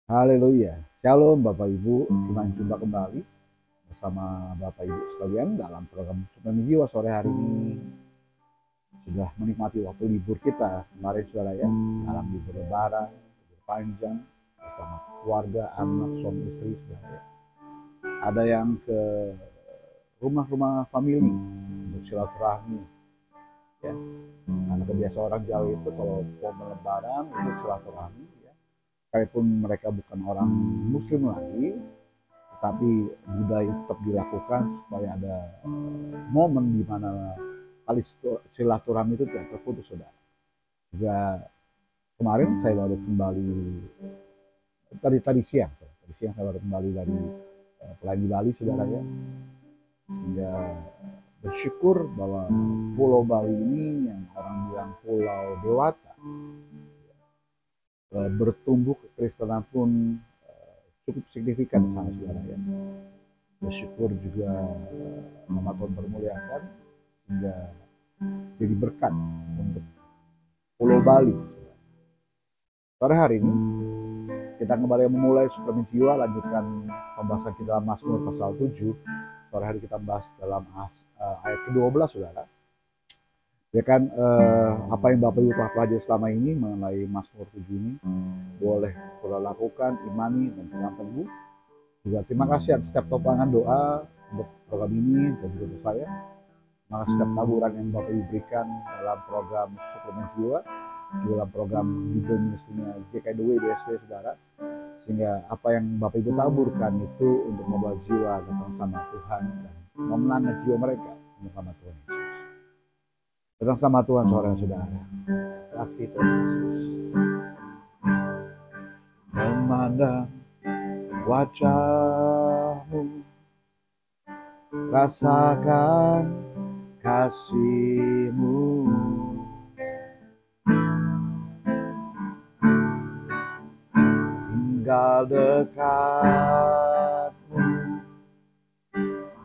Haleluya. Shalom Bapak Ibu, senang jumpa kembali bersama Bapak Ibu sekalian dalam program Suplemen Jiwa sore hari ini. Sudah menikmati waktu libur kita kemarin saudara ya, dalam libur lebaran, libur panjang bersama keluarga, anak, suami istri saudara ya. Ada yang ke rumah-rumah famili untuk silaturahmi ya. Karena kebiasaan orang Jawa itu kalau momen lebaran itu silaturahmi ya. Sekalipun mereka bukan orang muslim lagi, tetapi budaya tetap dilakukan supaya ada momen di mana tali silaturahmi itu tidak terputus, saudara. Juga kemarin saya baru kembali tadi siang saya baru kembali dari pelayan di Bali, saudara ya. Sehingga bersyukur bahwa Pulau Bali ini yang orang bilang Pulau Dewata, bertumbuh kekristenan pun cukup signifikan di sana, saudara ya. Bersyukur juga nama Tuhan bermuliakan sehingga jadi berkat untuk Pulau Bali. Sore hari ini kita kembali memulai Suplemen Jiwa, lanjutkan pembahasan kita dalam Mazmur pasal 7. Sore hari kita bahas dalam ayat ke-12, saudara. Ya kan, apa yang Bapak Ibu telah pelajari selama ini mengenai Mazmur 7 ini boleh saudara lakukan, imani dan pegang teguh. Juga terima kasih atas setiap topangan doa untuk program ini dan juga untuk saya. Maka setiap taburan yang Bapak Ibu berikan dalam program Suplemen Jiwa, dalam program Bible Ministry-nya GKIDW DST, saudara, sehingga apa yang Bapak Ibu taburkan itu untuk membawa jiwa datang sama Tuhan dan memenangkan jiwa mereka sama Tuhan Yesus. Datang sama Tuhan sore saudara. Kasih Tuhan Yesus. Memandang wajah-Mu, rasakan kasih-Mu, tinggal dekat-Mu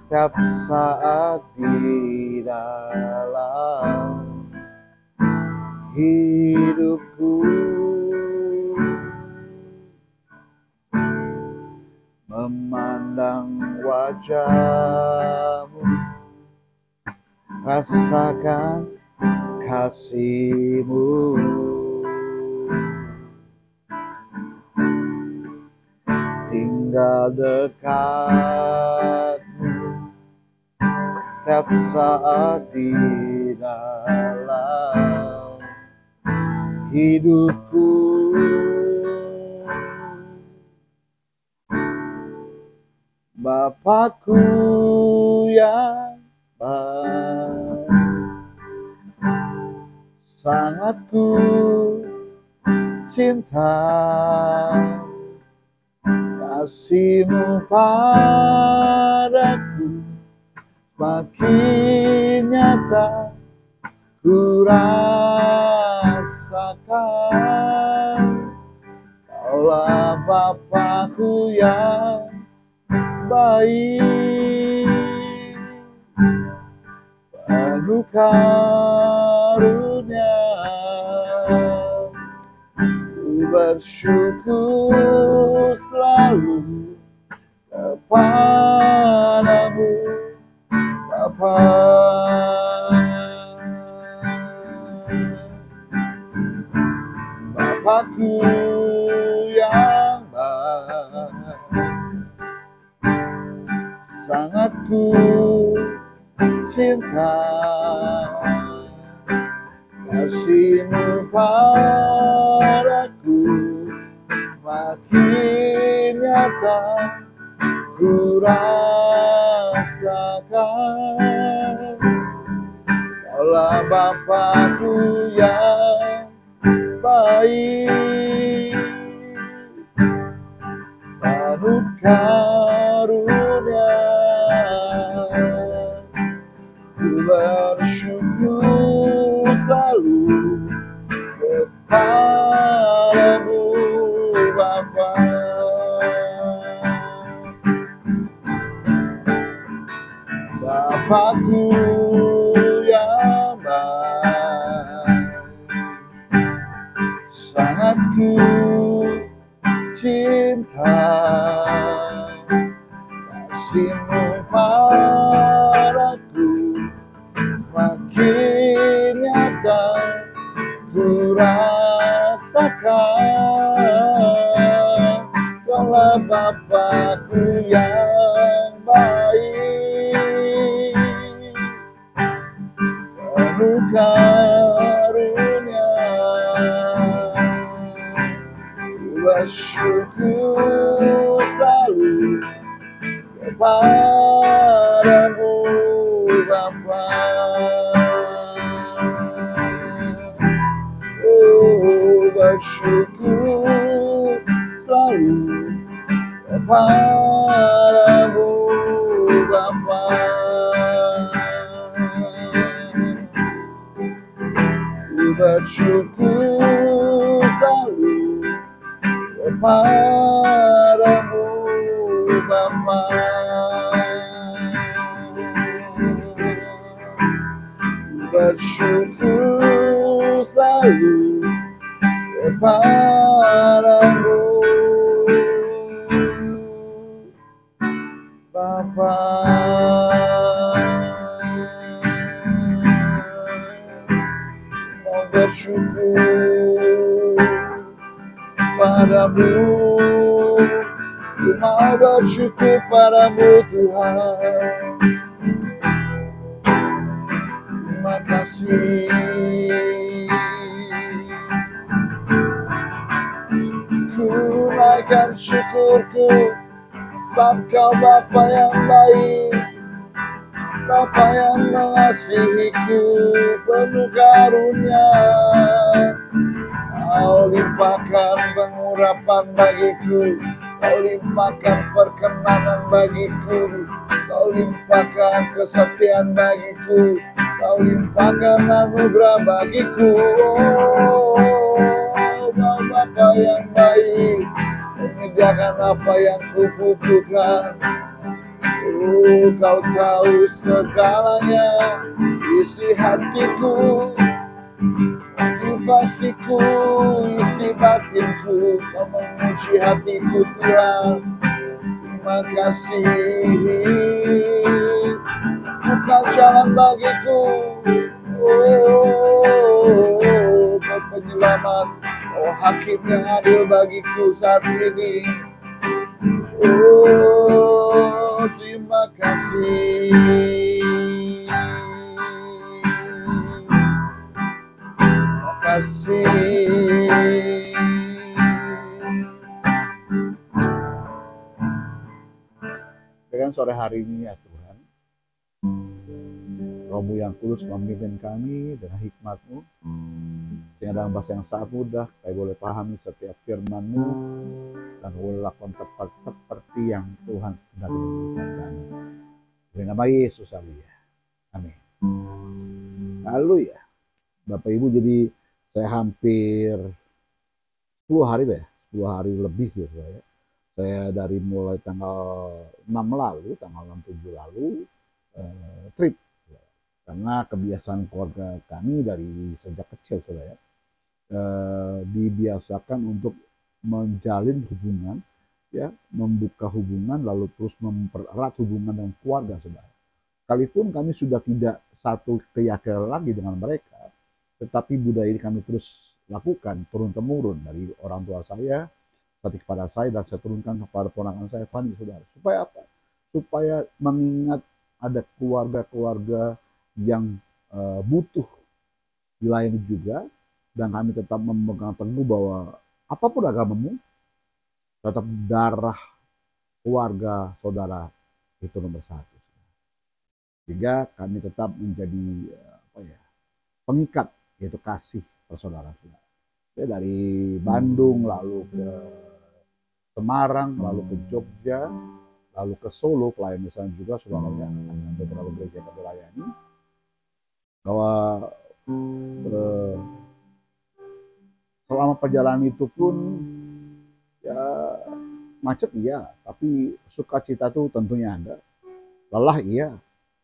setiap saat di dalam hidupku. Memandang wajah-Mu, rasakan kasih-Mu, tinggal dekat-Mu setiap saat di dalam hidupku. Bapakku yang baik, sangat ku cinta, kasih-Mu padaku semakin nyata ku rasakan. Kaulah Bapakku yang baik, penuh karunia, ku bersyukur selalu kepadamu Bapa. Bapakku yang baik, sangat ku cinta, kasih-Mu padaku makin nyata ku rasakan. Kaulah Bapakku yang baik, penuh karunia, ku bersyukur selalu kepadamu Bapa. Bapakku yang baik, sangat ku cinta, cinta, kasih-Mu padaku semakin nyata ku rasakan. Kaulah Bapakku yang baik, penuh karunia. Ku bersyukur selalu kepadamu Bapa. Oh, bersyukur selalu kepadamu Bapa. Ku bersyukur selalu kepadamu Bapa. Ku bersyukur selalu kepadamu Bapa. Mau bersyukur padamu, ku mau bersyukur padamu Tuhan. Terima kasih. Ku naikkan syukurku sebab Kau Bapa yang baik, Bapa yang mengasihiku, penuh karunia. Kau limpahkan pengurapan bagiku, Kau limpahkan perkenanan bagiku, Kau limpahkan kesetiaan bagiku, Kau limpahkan anugerah bagiku. Oh, Bapa yang baik, menyediakan apa yang kubutuhkan. Oh, Kau tahu segalanya, isi hatiku, motivasiku, isi batinku. Kau menguji hatiku Tuhan. Terima kasih. Buka jalan bagiku. Oh, Kau penyelamat, oh hakim yang adil bagiku saat ini. Oh, terima kasih. Terima kasih. Dengan sore hari ini ya Tuhan, Roh-Mu yang kudus memimpin kami dengan hikmat-Mu, sehingga dalam bahasa yang sangat mudah kami boleh pahami setiap firman-Mu dan boleh lakukan tepat seperti yang Tuhan sudah memberikan kami. Dalam nama Yesus haleluya. Amin. Lalu ya, Bapak Ibu, jadi saya hampir 10 hari deh, 10 hari lebih gitu ya. Saya dari mulai tanggal 6 lalu, tanggal 6-7 lalu, trip. Karena kebiasaan keluarga kami dari sejak kecil saudara, dibiasakan untuk menjalin hubungan, ya, membuka hubungan lalu terus mempererat hubungan dengan keluarga saudara. Sekalipun kami sudah tidak satu keyakinan lagi dengan mereka, tetapi budaya ini kami terus lakukan turun-temurun dari orang tua saya kepada saya, dan saya turunkan kepada ponakan saya Fani saudara. Supaya apa? Supaya mengingat ada keluarga-keluarga yang butuh dilayani juga, dan kami tetap memegang teguh bahwa apapun agamamu, tetap darah keluarga saudara itu nomor satu. Sehingga kami tetap menjadi pengikat, yaitu kasih persaudaraan. Ya, dari Bandung lalu ke Semarang, lalu ke Jogja, lalu ke Solo, pelayan misalnya juga saudaranya, beberapa gereja kami layani. Bahwa selama perjalanan itu pun ya macet iya, tapi sukacita itu tentunya ada. Lelah iya,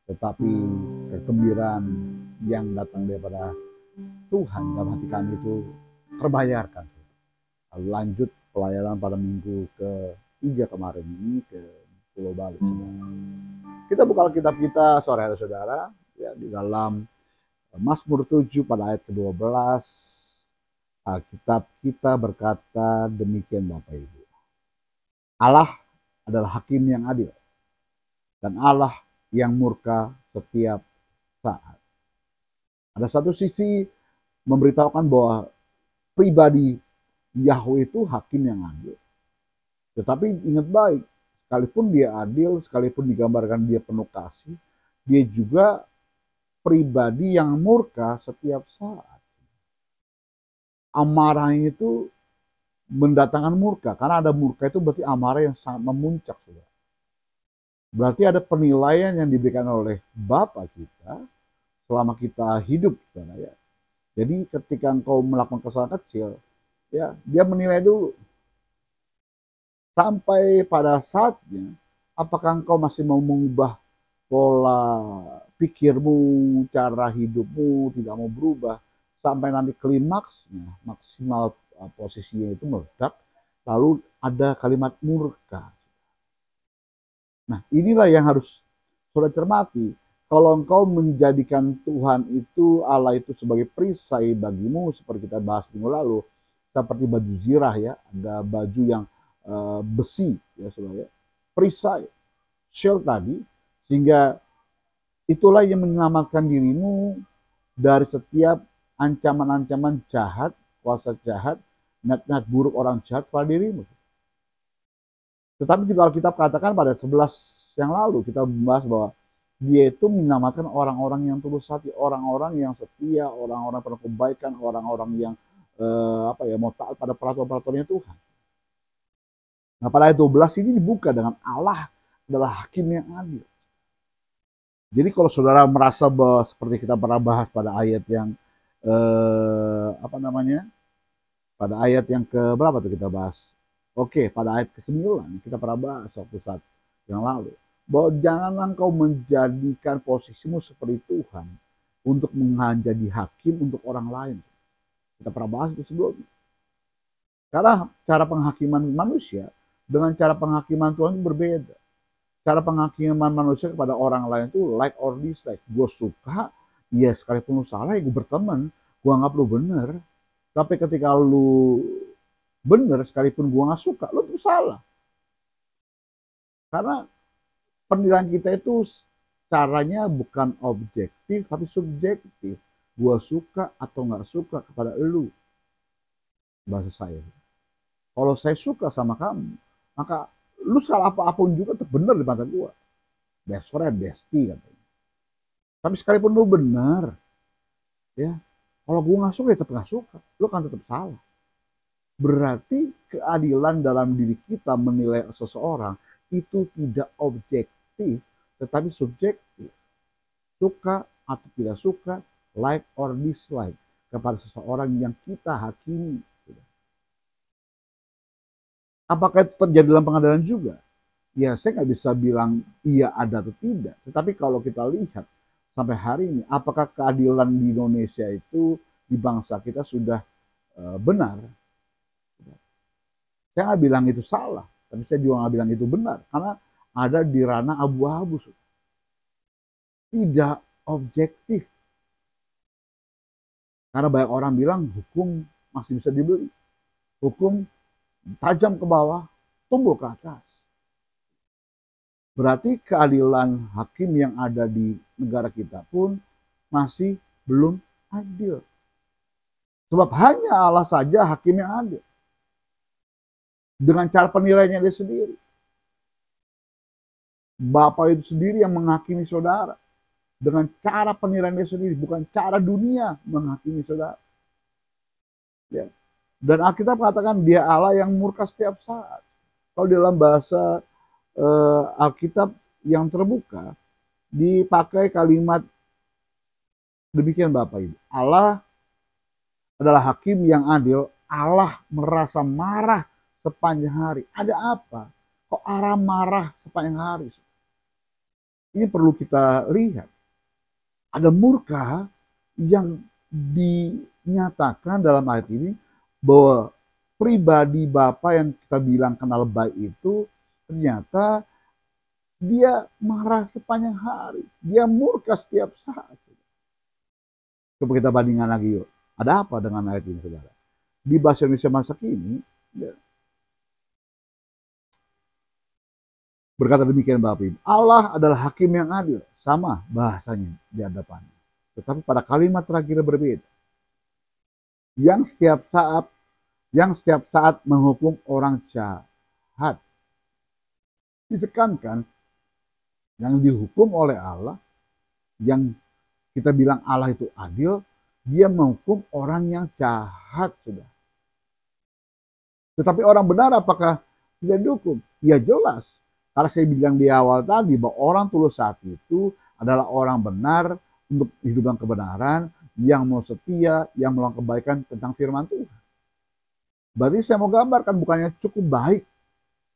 tetapi kegembiraan yang datang daripada Tuhan dalam hati kami itu terbayarkan. Lalu lanjut pelayanan pada minggu ke-3 kemarin ini ke Pulau Bali. Kita buka kitab kita sore hari saudara ya, di dalam Mazmur 7 pada ayat ke-12. Alkitab kita berkata demikian Bapak Ibu. Allah adalah hakim yang adil dan Allah yang murka setiap saat. Ada satu sisi memberitahukan bahwa pribadi Yahweh itu hakim yang adil. Tetapi ingat baik, sekalipun dia adil, sekalipun digambarkan dia penuh kasih, dia juga pribadi yang murka setiap saat. Amarahnya itu mendatangkan murka, karena ada murka itu berarti amarah yang sangat memuncak. Berarti ada penilaian yang diberikan oleh Bapa kita selama kita hidup. Ya. Jadi ketika engkau melakukan kesalahan kecil, ya dia menilai dulu. Sampai pada saatnya, apakah engkau masih mau mengubah pola pikirmu, cara hidupmu, tidak mau berubah, sampai nanti klimaksnya, maksimal posisinya itu meledak, lalu ada kalimat murka. Nah, inilah yang harus saudara cermati. Kalau engkau menjadikan Tuhan itu, Allah itu sebagai perisai bagimu, seperti kita bahas minggu lalu, seperti baju zirah ya, ada baju yang besi ya saudara, perisai, shield tadi, sehingga itulah yang menyelamatkan dirimu dari setiap ancaman-ancaman jahat, kuasa jahat, niat-niat buruk orang jahat pada dirimu. Tetapi juga Alkitab katakan pada 11 yang lalu kita membahas bahwa dia itu menyelamatkan orang-orang yang tulus hati, orang-orang yang setia, orang-orang penuh kebaikan, orang-orang yang mau taat pada peraturan-peraturannya Tuhan. Nah pada ayat 12 ini dibuka dengan Allah adalah hakim yang adil. Jadi kalau saudara merasa bahwa seperti kita pernah bahas pada ayat yang pada ayat yang ke berapa tuh kita bahas? Oke, pada ayat ke-9 kita pernah bahas waktu saat yang lalu. Bahwa janganlah engkau menjadikan posisimu seperti Tuhan untuk menjadi hakim untuk orang lain. Kita pernah bahas itu sebelumnya. Karena cara penghakiman manusia dengan cara penghakiman Tuhan itu berbeda. Cara penghakiman manusia kepada orang lain itu like or dislike. Gue suka, ya sekalipun lu salah ya gue berteman. Gue anggap lu bener. Tapi ketika lu bener, sekalipun gue gak suka, lu tuh salah. Karena penilaian kita itu caranya bukan objektif, tapi subjektif. Gue suka atau gak suka kepada lu. Bahasa saya. Kalau saya suka sama kamu, maka lu salah apa-apun juga tetap benar di mata gue. Best friend, bestie katanya. Tapi sekalipun lu benar, ya, kalau gue nggak suka ya tetap nggak suka. Lu kan tetap salah. Berarti keadilan dalam diri kita menilai seseorang itu tidak objektif, tetapi subjektif. Suka atau tidak suka, like or dislike kepada seseorang yang kita hakimi. Apakah itu terjadi dalam pengadilan juga? Ya saya nggak bisa bilang iya ada atau tidak. Tetapi kalau kita lihat sampai hari ini, apakah keadilan di Indonesia itu di bangsa kita sudah benar? Saya nggak bilang itu salah, tapi saya juga nggak bilang itu benar. Karena ada di ranah abu-abu. Tidak objektif. Karena banyak orang bilang hukum masih bisa dibeli. Hukum tajam ke bawah, tumbuh ke atas. Berarti keadilan hakim yang ada di negara kita pun masih belum adil. Sebab hanya Allah saja hakim yang adil. Dengan cara penilaiannya dia sendiri. Bapak itu sendiri yang menghakimi saudara. Dengan cara penilaian dia sendiri, bukan cara dunia menghakimi saudara. Ya. Dan Alkitab katakan dia Allah yang murka setiap saat. Kalau dalam bahasa Alkitab yang terbuka dipakai kalimat demikian Bapak Ibu. Allah adalah hakim yang adil. Allah merasa marah sepanjang hari. Ada apa? Kok Allah marah sepanjang hari? Ini perlu kita lihat. Ada murka yang dinyatakan dalam ayat ini bahwa pribadi Bapa yang kita bilang kenal baik itu ternyata dia marah sepanjang hari. Dia murka setiap saat. Coba kita bandingkan lagi yuk. Ada apa dengan ayat ini, saudara? Di bahasa Indonesia masa kini, ya, berkata demikian Bapak Ibu. Allah adalah hakim yang adil. Sama bahasanya di hadapannya. Tetapi pada kalimat terakhir berbeda. Yang setiap saat menghukum orang jahat. Ditekankan yang dihukum oleh Allah, yang kita bilang Allah itu adil, dia menghukum orang yang jahat, sudah. Tetapi orang benar apakah tidak dihukum? Ya jelas. Karena saya bilang di awal tadi bahwa orang tulus saat itu adalah orang benar untuk hidup dalam kebenaran, yang mau setia, yang melakukan kebaikan tentang firman Tuhan. Berarti saya mau gambarkan bukannya cukup baik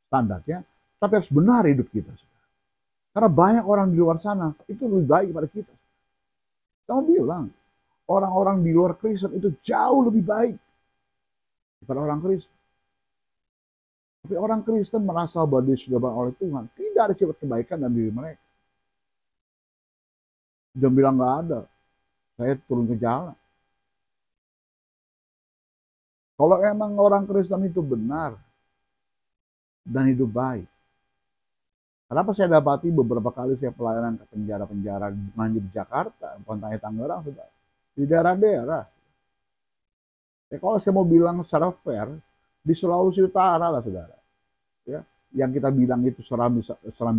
standarnya, tapi harus benar hidup kita. Karena banyak orang di luar sana itu lebih baik daripada kita. Saya mau bilang, orang-orang di luar Kristen itu jauh lebih baik daripada orang Kristen. Tapi orang Kristen merasa bahwa dia sudah diubah oleh Tuhan. Tidak ada sifat kebaikan dalam diri mereka. Jangan bilang nggak ada. Saya turun ke jalan. Kalau emang orang Kristen itu benar dan hidup baik. Kenapa saya dapati beberapa kali saya pelayanan ke penjara-penjara di Jakarta, bukan Tangerang, sudah di daerah-daerah. Kalau saya mau bilang secara fair, di Sulawesi Utara lah, saudara. Ya, yang kita bilang itu seram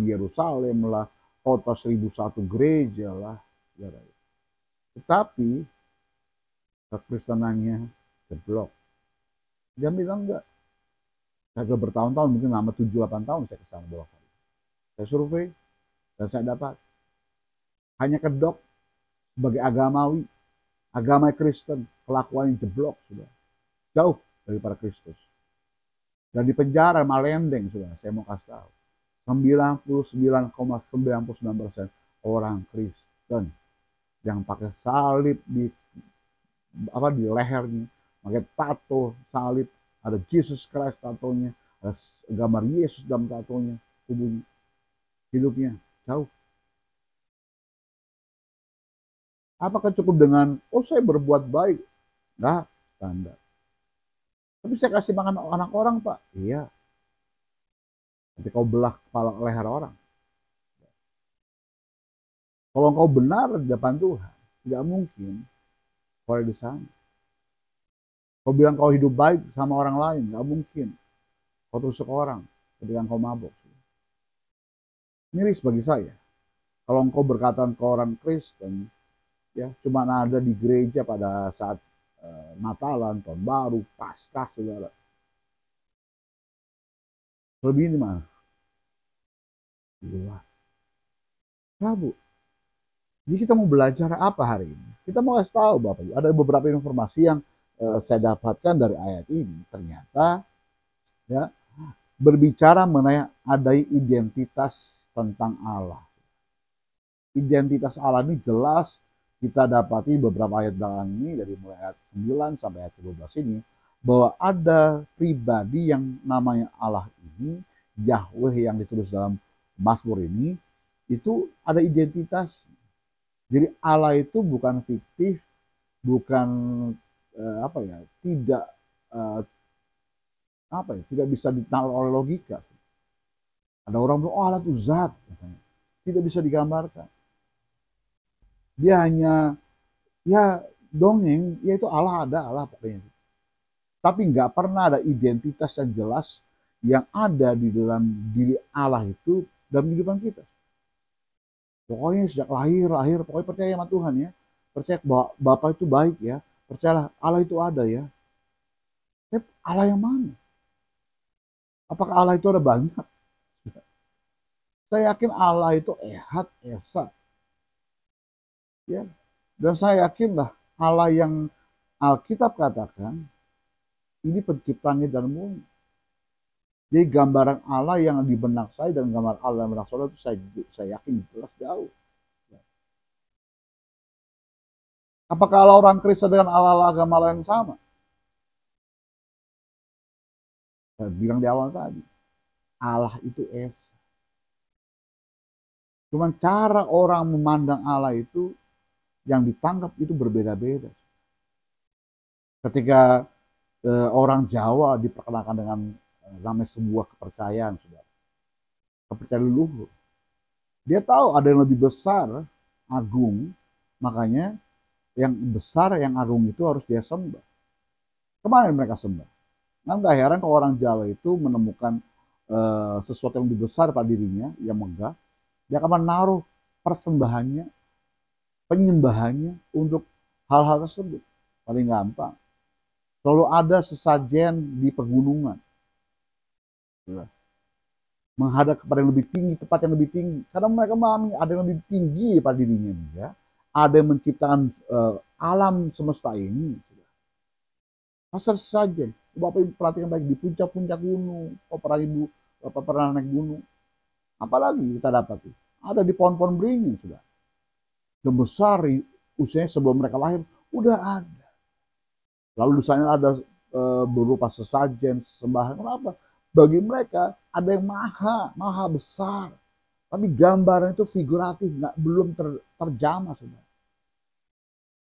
Yerusalem lah, kota 1001 gereja lah, saudara. Tetapi kekristenannya jeblok. Dia bilang enggak. Saya sudah bertahun-tahun, mungkin lama 7-8 tahun saya kesana dua kali. Saya survei dan saya dapat hanya kedok sebagai agamawi, agama Kristen, kelakuan yang jeblok sudah jauh daripada Kristus. Dan di penjara Malendeng sudah, saya mau kasih tahu, 99,99% orang Kristen yang pakai salib di lehernya, pakai tato salib, ada Jesus Christ tatonya, ada gambar Yesus dalam tatonya, tubuhnya, hidupnya jauh. Apakah cukup dengan saya berbuat baik? Enggak, standar. Tapi saya kasih makan anak orang, Pak. Iya. Tapi kau belah kepala leher orang. Kalau kau benar di depan Tuhan, tidak mungkin kau ada di sana. Kau bilang kau hidup baik sama orang lain, nggak mungkin. Kau tusuk orang ketika kau mabuk. Miris bagi saya. Kalau engkau berkata ke orang Kristen, ya cuma ada di gereja pada saat Natalan, Tahun Baru, Paskah, saudara. Lebih ini mana? Di luar. Nah, Bu. Jadi kita mau belajar apa hari ini? Kita mau kasih tahu Bapak Ibu, ada beberapa informasi yang saya dapatkan dari ayat ini. Ternyata ya berbicara mengenai ada identitas tentang Allah. Identitas Allah ini jelas kita dapati beberapa ayat dalam ini dari mulai ayat 9 sampai ayat 12 ini bahwa ada pribadi yang namanya Allah ini, Yahweh yang ditulis dalam Mazmur ini, itu ada identitas. Jadi Allah itu bukan fiktif, bukan tidak bisa ditalar oleh logika. Ada orang bilang, Allah itu zat, tidak bisa digambarkan. Dia hanya dongeng, yaitu Allah ada, Allah pokoknya. Tapi nggak pernah ada identitas yang jelas yang ada di dalam diri Allah itu dalam kehidupan kita. Pokoknya sejak lahir, pokoknya percaya sama Tuhan ya. Percaya bahwa Bapa itu baik ya. Percayalah Allah itu ada ya. Tapi Allah yang mana? Apakah Allah itu ada banyak? Saya yakin Allah itu Ehad, Esa. Ya. Dan saya yakinlah Allah yang Alkitab katakan ini penciptanya dan bumi. Jadi gambaran Allah yang di benak saya dan gambaran Allah yang benak saudara itu saya yakin jelas jauh. Apakah Allah orang Kristen dengan Allah agama lain sama? Saya bilang di awal tadi, Allah itu esa. Cuman cara orang memandang Allah itu yang ditangkap itu berbeda-beda. Ketika orang Jawa diperkenalkan dengan namanya sebuah kepercayaan, saudara. Kepercayaan leluhur. Dia tahu ada yang lebih besar, agung, makanya yang besar, yang agung itu harus dia sembah. Kemana mereka sembah? Nah, nggak heran kalau orang Jawa itu menemukan sesuatu yang lebih besar pada dirinya, yang megah, dia akan menaruh persembahannya, penyembahannya untuk hal-hal tersebut. Paling gampang. Selalu ada sesajen di pegunungan. Menghadap kepada yang lebih tinggi, tempat yang lebih tinggi. Karena mereka memahami ada yang lebih tinggi pada dirinya dia. Ada yang menciptakan alam semesta ini. Pasar sesajen. Bapak Ibu perhatikan baik di puncak-puncak gunung. Bapak pernah naik gunung. Apalagi kita dapat tuh. Ada di pohon-pohon beringin sudah. Yang besar usianya sebelum mereka lahir udah ada. Lalu di sana ada berupa sesajen, sesembahan. Kenapa? Bagi mereka ada yang maha besar. Tapi gambaran itu figuratif, belum terjamah sudah.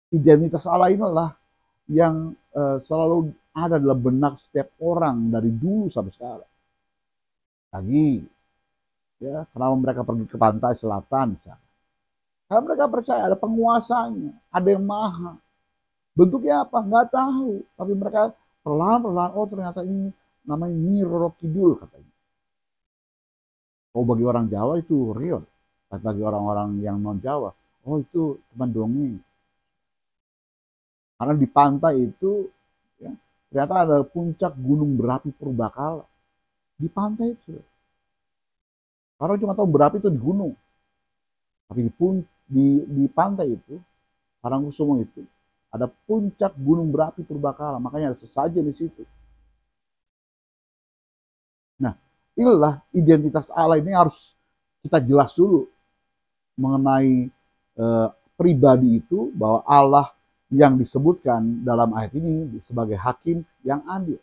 Identitas Allah inilah yang selalu ada dalam benak setiap orang dari dulu sampai sekarang. Lagi, ya, kenapa mereka pergi ke pantai selatan? Misalnya. Karena mereka percaya ada penguasanya, ada yang maha. Bentuknya apa? Nggak tahu. Tapi mereka perlahan-perlahan, oh ternyata ini namanya Nyi Roro Kidul katanya. Oh bagi orang Jawa itu real. Tapi bagi orang-orang yang non Jawa, oh itu cuma dongeng. Karena di pantai itu ya, ternyata ada puncak gunung berapi Purbakala. Di pantai itu. Karena cuma tahu berapi itu di gunung. Tapi di pantai itu, Parangkusumo itu, ada puncak gunung berapi Purbakala. Makanya ada sesajen di situ. Nah, inilah identitas Allah ini harus kita jelas dulu mengenai pribadi itu, bahwa Allah yang disebutkan dalam ayat ini sebagai hakim yang adil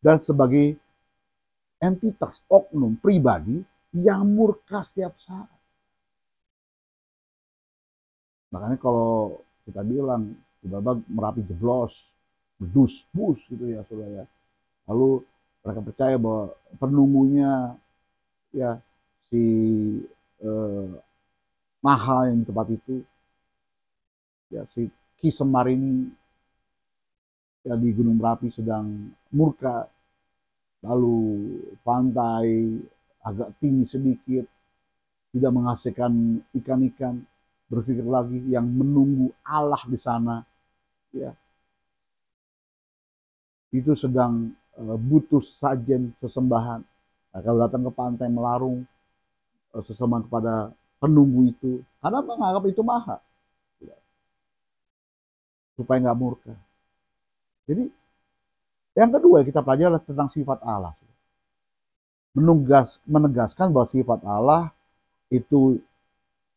dan sebagai entitas oknum pribadi yang murka setiap saat. Makanya kalau kita bilang tiba-tiba Merapi jeblos, berdus, bus gitu ya saudara. Lalu mereka percaya bahwa penunggunya ya si Maha yang di tempat itu, ya si Ki Semar ini ya di Gunung Merapi sedang murka, lalu pantai agak tinggi sedikit, tidak menghasilkan ikan-ikan, berpikir lagi yang menunggu Allah di sana, ya itu sedang butuh sajen sesembahan. Nah, kalau datang ke pantai melarung sesembahan kepada penunggu itu, karena menganggap itu maha, ya, supaya nggak murka. Jadi yang kedua kita pelajari tentang sifat Allah, menegaskan bahwa sifat Allah itu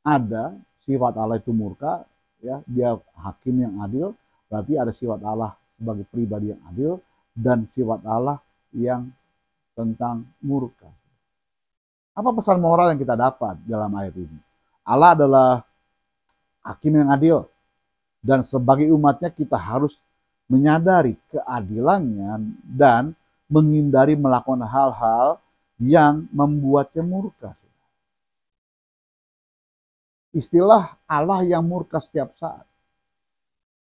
ada, sifat Allah itu murka, ya dia hakim yang adil, berarti ada sifat Allah sebagai pribadi yang adil dan sifat Allah yang tentang murka. Apa pesan moral yang kita dapat dalam ayat ini? Allah adalah hakim yang adil dan sebagai umatnya kita harus menyadari keadilannya dan menghindari melakukan hal-hal yang membuatnya murka. Istilah Allah yang murka setiap saat,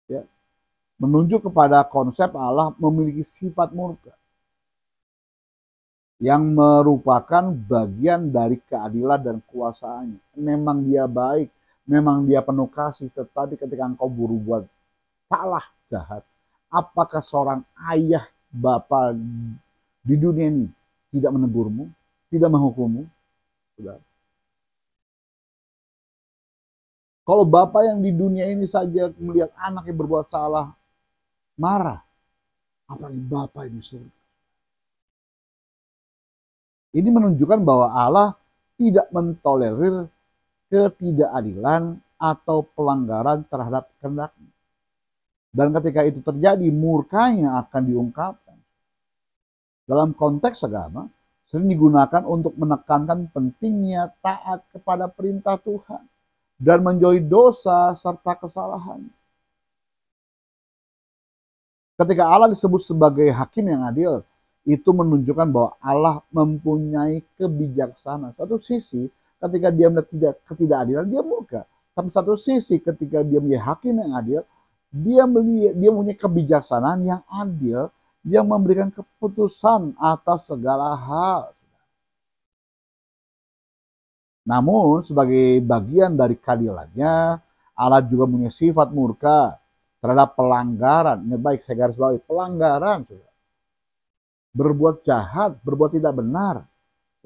ya, menunjuk kepada konsep Allah memiliki sifat murka yang merupakan bagian dari keadilan dan kuasaannya. Memang dia baik, memang dia penuh kasih, tetapi ketika engkau berbuat salah, jahat, apakah seorang ayah, bapak di dunia ini tidak menegurmu, tidak menghukummu? Saudara. Kalau bapak yang di dunia ini saja melihat anak yang berbuat salah, marah, apalagi bapak yang di surga. Ini menunjukkan bahwa Allah tidak mentolerir ketidakadilan atau pelanggaran terhadap kehendak-Nya. Dan ketika itu terjadi, murkanya akan diungkapkan. dalam konteks agama sering digunakan untuk menekankan pentingnya taat kepada perintah Tuhan dan menjauhi dosa serta kesalahan. Ketika Allah disebut sebagai hakim yang adil, itu menunjukkan bahwa Allah mempunyai kebijaksanaan. Satu sisi, ketika dia melihat ketidakadilan, dia murka. Tapi satu sisi, ketika dia menjadi hakim yang adil, dia mempunyai kebijaksanaan yang adil, yang memberikan keputusan atas segala hal. Namun, sebagai bagian dari keadilannya, Allah juga punya sifat murka terhadap pelanggaran. Ini baik, saya garis bawahi, pelanggaran. Berbuat jahat, berbuat tidak benar,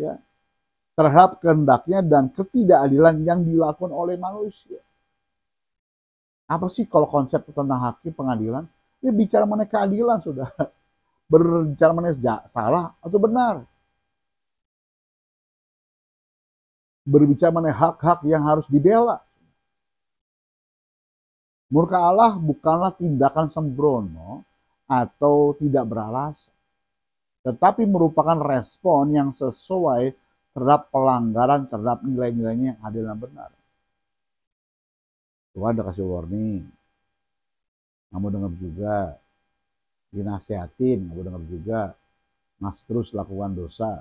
ya, terhadap kehendaknya dan ketidakadilan yang dilakukan oleh manusia. Apa sih kalau konsep tentang hakim pengadilan? Ya bicara mengenai keadilan, sudah. Berbicara mengenai salah atau benar. Berbicara mengenai hak-hak yang harus dibela. Murka Allah bukanlah tindakan sembrono atau tidak beralasan, tetapi merupakan respon yang sesuai terhadap pelanggaran terhadap nilai-nilainya yang adil dan benar. Tuhan udah kasih warning, kamu dengar juga, dinasihatin, kamu dengar juga, masih terus lakukan dosa,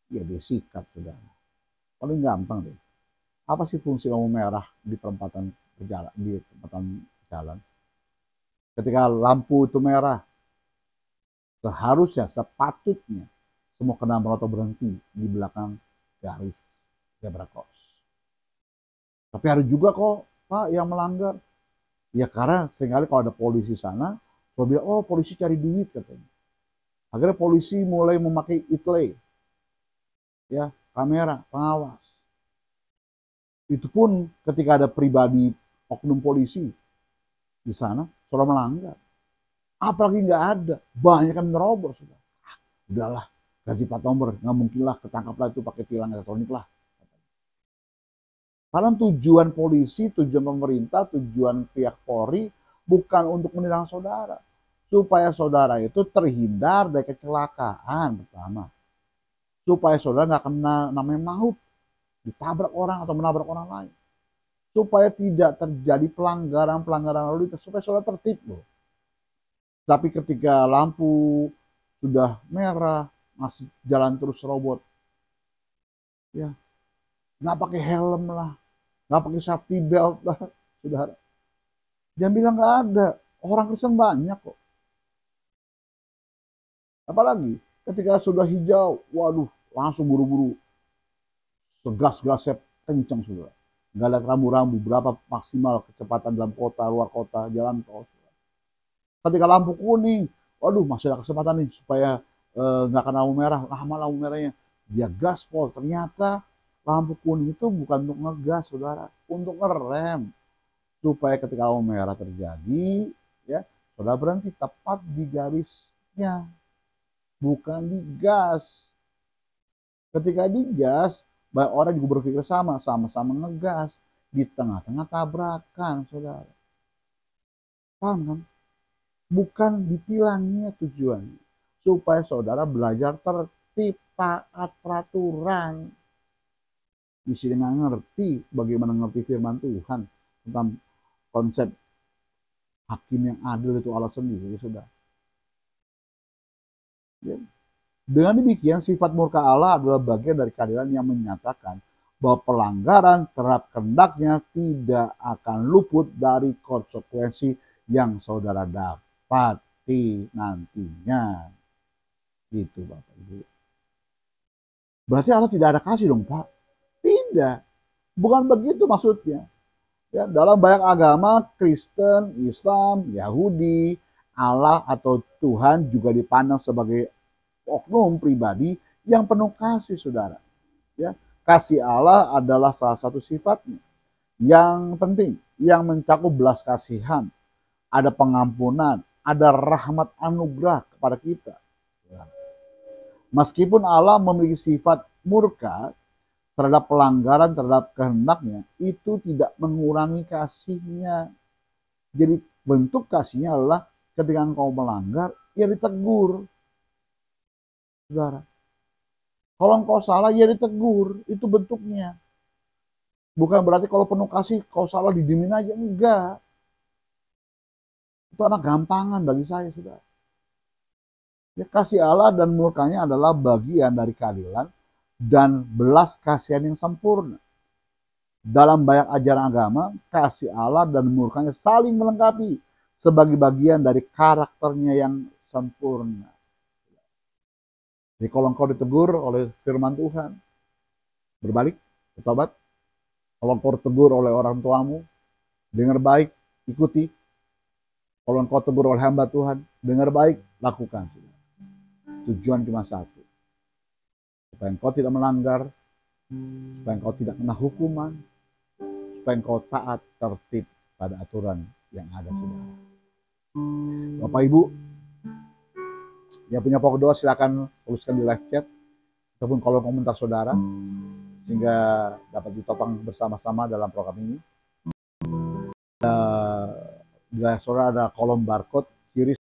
ya disikat sudah. Paling gampang deh. Apa sih fungsi lampu merah di perempatan jalan? Ketika lampu itu merah, seharusnya, sepatutnya semua kendaraan bermotor berhenti di belakang garis zebra cross. Tapi ada juga kok, Pak, yang melanggar. Ya karena seringkali kalau ada polisi sana, saya bilang, oh polisi cari duit katanya. Akhirnya polisi mulai memakai itle, ya, kamera pengawas. Itu pun ketika ada pribadi oknum polisi di sana, sudah melanggar. Apalagi nggak ada, banyak yang nerobos sudah. Udahlah, ganti plat nomor, nggak mungkin lah ketangkaplah itu pakai tilang elektronik lah. Karena tujuan polisi, tujuan pemerintah, tujuan pihak Polri bukan untuk menyerang saudara, supaya saudara itu terhindar dari kecelakaan pertama, supaya saudara nggak kena namanya maut, ditabrak orang atau menabrak orang lain, supaya tidak terjadi pelanggaran lalu lintas, supaya saudara tertib loh. Tapi ketika lampu sudah merah, masih jalan terus robot, ya nggak pakai helm lah, nggak pakai safety belt lah, saudara. Jangan bilang nggak ada, orang Kristen banyak kok. Apalagi ketika sudah hijau, waduh, langsung buru-buru, segas-gasnya kencang sudah. Nggak ada rambu-rambu berapa maksimal kecepatan dalam kota, luar kota, jalan tol. Ketika lampu kuning, waduh masih ada kesempatan nih supaya nggak kena lampu merah, lama lampu merahnya. Dia gaspol, ternyata lampu kuning itu bukan untuk ngegas, saudara, untuk ngerem. Supaya ketika lampu merah terjadi, ya, saudara berhenti tepat di garisnya, bukan digas. Ketika digas, banyak orang juga berpikir sama-sama ngegas, di tengah-tengah tabrakan, saudara. Paham kan? Bukan ditilangnya tujuannya, supaya saudara belajar tertib, taat peraturan. Bisa dengan ngerti bagaimana ngerti firman Tuhan tentang konsep hakim yang adil itu Allah sendiri, sudah. Ya. Dengan demikian, sifat murka Allah adalah bagian dari keadilan yang menyatakan bahwa pelanggaran terhadap kehendaknya tidak akan luput dari konsekuensi yang saudara dapati nantinya. Gitu Bapak Ibu. Berarti Allah tidak ada kasih dong Pak? Tidak. Bukan begitu maksudnya. Ya, dalam banyak agama, Kristen, Islam, Yahudi, Allah atau Tuhan juga dipandang sebagai oknum pribadi yang penuh kasih, saudara. Ya, kasih Allah adalah salah satu sifatnya yang penting, yang mencakup belas kasihan, ada pengampunan, ada rahmat anugerah kepada kita. Ya. Meskipun Allah memiliki sifat murka terhadap pelanggaran terhadap kehendaknya, itu tidak mengurangi kasihnya. Jadi bentuk kasihnya adalah ketika engkau melanggar, ya ditegur. saudara. Kalau engkau salah, ya ditegur. Itu bentuknya. Bukan berarti kalau penuh kasih, kau salah didiemin aja. Enggak. Itu anak gampangan bagi saya, saudara. Ya, kasih Allah dan murkanya adalah bagian dari keadilan dan belas kasihan yang sempurna. Dalam banyak ajaran agama, kasih Allah dan murkanya saling melengkapi sebagai bagian dari karakternya yang sempurna. Jadi kalau engkau ditegur oleh firman Tuhan, berbalik, bertobat. Kalau engkau ditegur oleh orang tuamu, dengar baik, ikuti. Kalau engkau tegur oleh hamba Tuhan, dengar baik, lakukan. Tujuan cuma satu, supaya engkau tidak melanggar, supaya engkau tidak kena hukuman, supaya engkau taat tertib pada aturan yang ada, saudara. Bapak Ibu, yang punya pokok doa silakan tuliskan di live chat ataupun kolom komentar saudara, sehingga dapat ditopang bersama-sama dalam program ini. Di saudara ada kolom barcode kiri